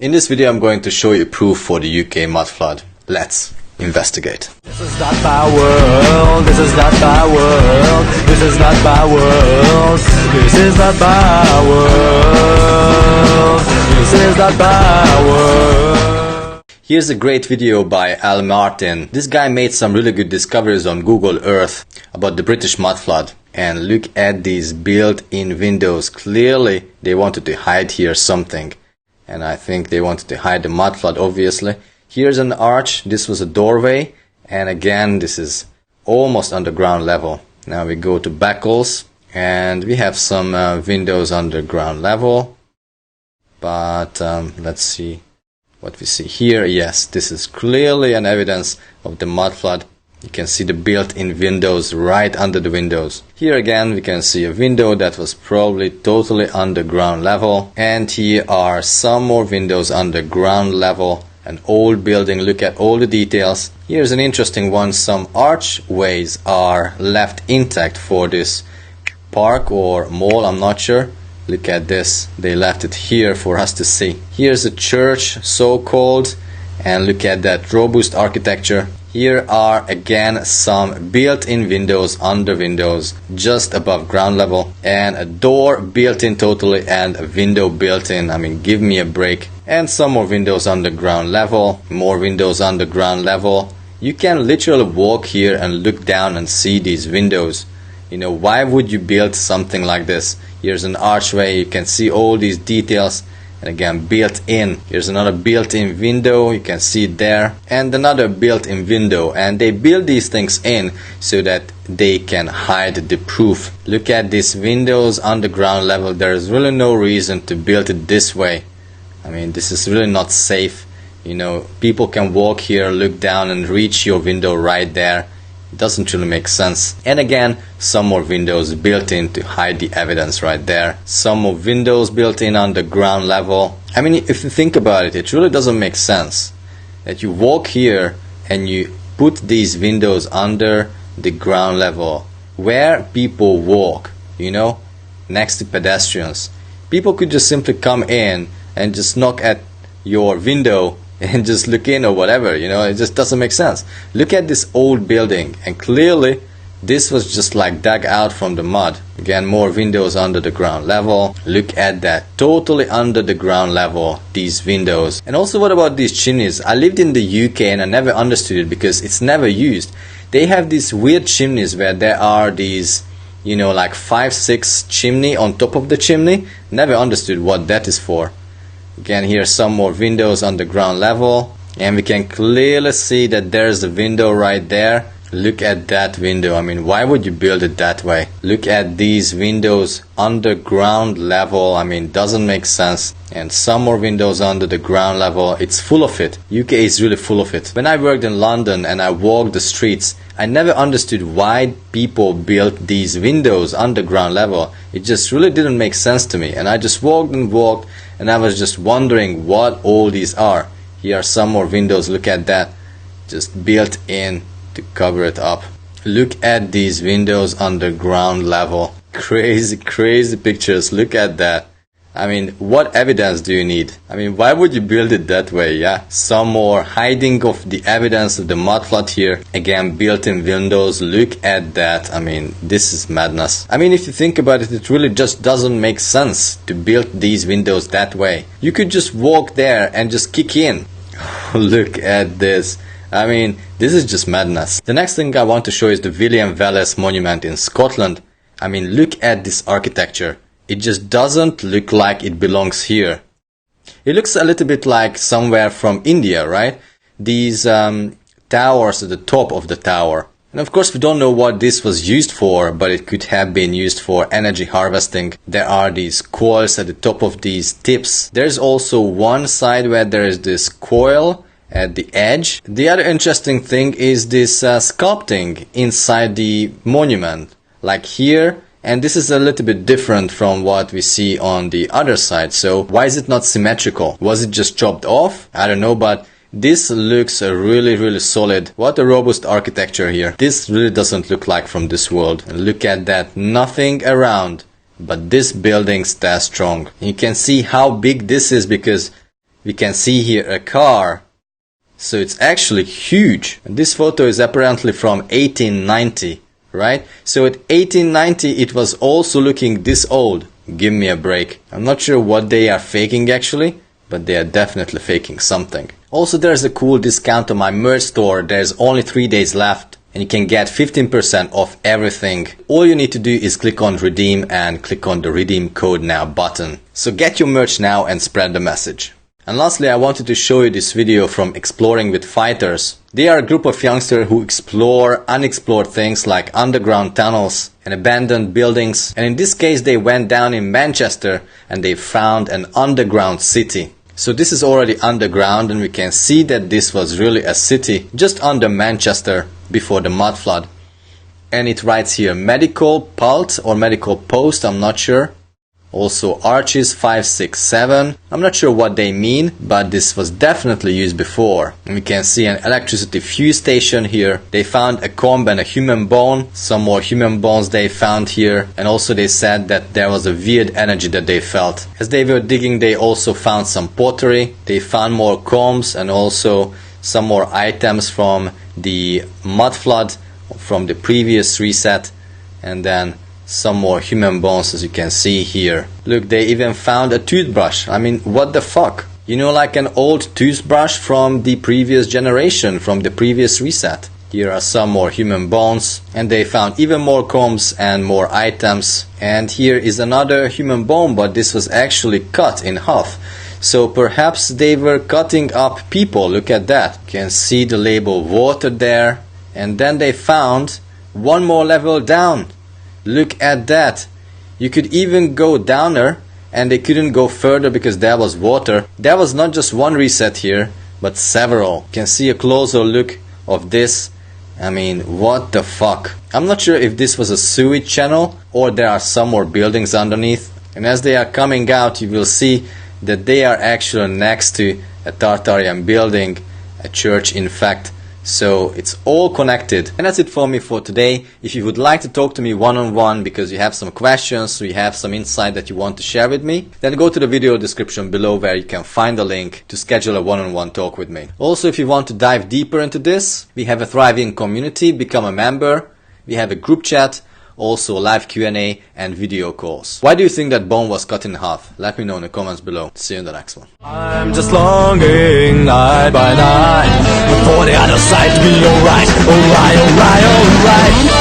In this video I'm going to show you proof for the UK mud flood. Let's investigate. This is not my world, this is not my world, this is not my world, this is not my world, this is not my world. Here's a great video by Al Martin. This guy made some really good discoveries on Google Earth about the British mud flood. And look at these built-in windows. Clearly they wanted to hide here something. And I think they wanted to hide the mud flood, obviously. Here's an arch. This was a doorway. And again, this is almost underground level. Now we go to Beccles. And we have some windows underground level. But let's see what we see here. Yes, this is clearly an evidence of the mud flood. You can see the built-in windows right under the windows. Here again we can see a window that was probably totally underground level. And here are some more windows underground level. An old building, look at all the details. Here's an interesting one. Some archways are left intact for this park or mall, I'm not sure. Look at this, they left it here for us to see. Here's a church, so-called, and look at that robust architecture. Here are again some built-in windows under windows just above ground level, and a door built in totally and a window built in. I mean, give me a break. And some more windows underground level, more windows underground level. You can literally walk here and look down and see these windows. You know, why would you build something like this? Here's an archway, you can see all these details. And again, built in. Here's another built-in window, you can see it there. And another built-in window. And they build these things in so that they can hide the proof. Look at these windows underground level. There is really no reason to build it this way. I mean, this is really not safe. You know, people can walk here, look down and reach your window right there. It doesn't really make sense. And again, some more windows built in to hide the evidence right there. Some more windows built in on the ground level. I mean, if you think about it, it really doesn't make sense that you walk here and you put these windows under the ground level where people walk, you know, next to pedestrians. People could just simply come in and just knock at your window and just look in or whatever, you know, it just doesn't make sense. Look at this old building, and clearly this was just like dug out from the mud. Again, more windows under the ground level. Look at that, totally under the ground level, these windows. And also, what about these chimneys? I lived in the UK and I never understood it because it's never used. They have these weird chimneys where there are these, you know, like 5-6 chimney on top of the chimney. Never understood what that is for. Again, here some more windows on the ground level, and we can clearly see that there's a window right there. Look at that window. I mean, why would you build it that way? Look at these windows underground level. I mean, doesn't make sense. And some more windows under the ground level. It's full of it. UK is really full of it. When I worked in London and I walked the streets, I never understood why people built these windows underground level. It just really didn't make sense to me. And I just walked and walked, and I was just wondering what all these are. Here are some more windows. Look at that. Just built in to cover it up. Look at these windows underground level. Crazy, crazy pictures. Look at that. I mean, what evidence do you need? I mean, why would you build it that way? Yeah, some more hiding of the evidence of the mud flood here. Again, built-in windows. Look at that. I mean, this is madness. I mean, if you think about it, it really just doesn't make sense to build these windows that way. You could just walk there and just kick in. Look at this. I mean, this is just madness. The next thing I want to show is the William Wallace Monument in Scotland. I mean, look at this architecture. It just doesn't look like it belongs here. It looks a little bit like somewhere from India, right? These towers at the top of the tower. And of course we don't know what this was used for, but it could have been used for energy harvesting. There are these coils at the top of these tips. There's also one side where there is this coil at the edge. The other interesting thing is this sculpting inside the monument, like here. And this is a little bit different from what we see on the other side. So why is it not symmetrical? Was it just chopped off? I don't know, but this looks really, really solid. What a robust architecture here. This really doesn't look like from this world. Look at that, nothing around. But this building stands strong. You can see how big this is because we can see here a car. So it's actually huge. And this photo is apparently from 1890, right? So at 1890 it was also looking this old. Give me a break. I'm not sure what they are faking actually, but they are definitely faking something. Also, there's a cool discount on my merch store. There's only 3 days left and you can get 15% off everything. All you need to do is click on redeem and click on the redeem code now button. So get your merch now and spread the message. And lastly, I wanted to show you this video from Exploring with Fighters. They are a group of youngsters who explore unexplored things like underground tunnels and abandoned buildings. And in this case, they went down in Manchester and they found an underground city. So this is already underground and we can see that this was really a city just under Manchester before the mud flood. And it writes here medical pult or medical post, I'm not sure. Also arches 5, 6, 7. I'm not sure what they mean, but this was definitely used before. And we can see an electricity fuse station here. They found a comb and a human bone. Some more human bones they found here. And also they said that there was a weird energy that they felt. As they were digging, they also found some pottery. They found more combs and also some more items from the mud flood from the previous reset. And then some more human bones, as you can see here. Look, they even found a toothbrush. I mean, what the fuck? You know, like an old toothbrush from the previous generation, from the previous reset. Here are some more human bones. And they found even more combs and more items. And here is another human bone, but this was actually cut in half. So perhaps they were cutting up people. Look at that. You can see the label water there. And then they found one more level down. Look at that. You could even go downer and they couldn't go further because there was water. There was not just one reset here, but several. You can see a closer look of this. I mean, what the fuck? I'm not sure if this was a sewage channel or there are some more buildings underneath. And as they are coming out, you will see that they are actually next to a Tartarian building, a church in fact. So it's all connected. And that's it for me for today. If you would like to talk to me one-on-one because you have some questions or you have some insight that you want to share with me, then go to the video description below where you can find a link to schedule a one-on-one talk with me. Also, if you want to dive deeper into this, we have a thriving community. Become a member. We have a group chat, also live Q&A and video calls. Why do you think that bone was cut in half? Let me know in the comments below. See you in the next one. I'm just longing night by night for the other side to be alright, alright, alright, alright.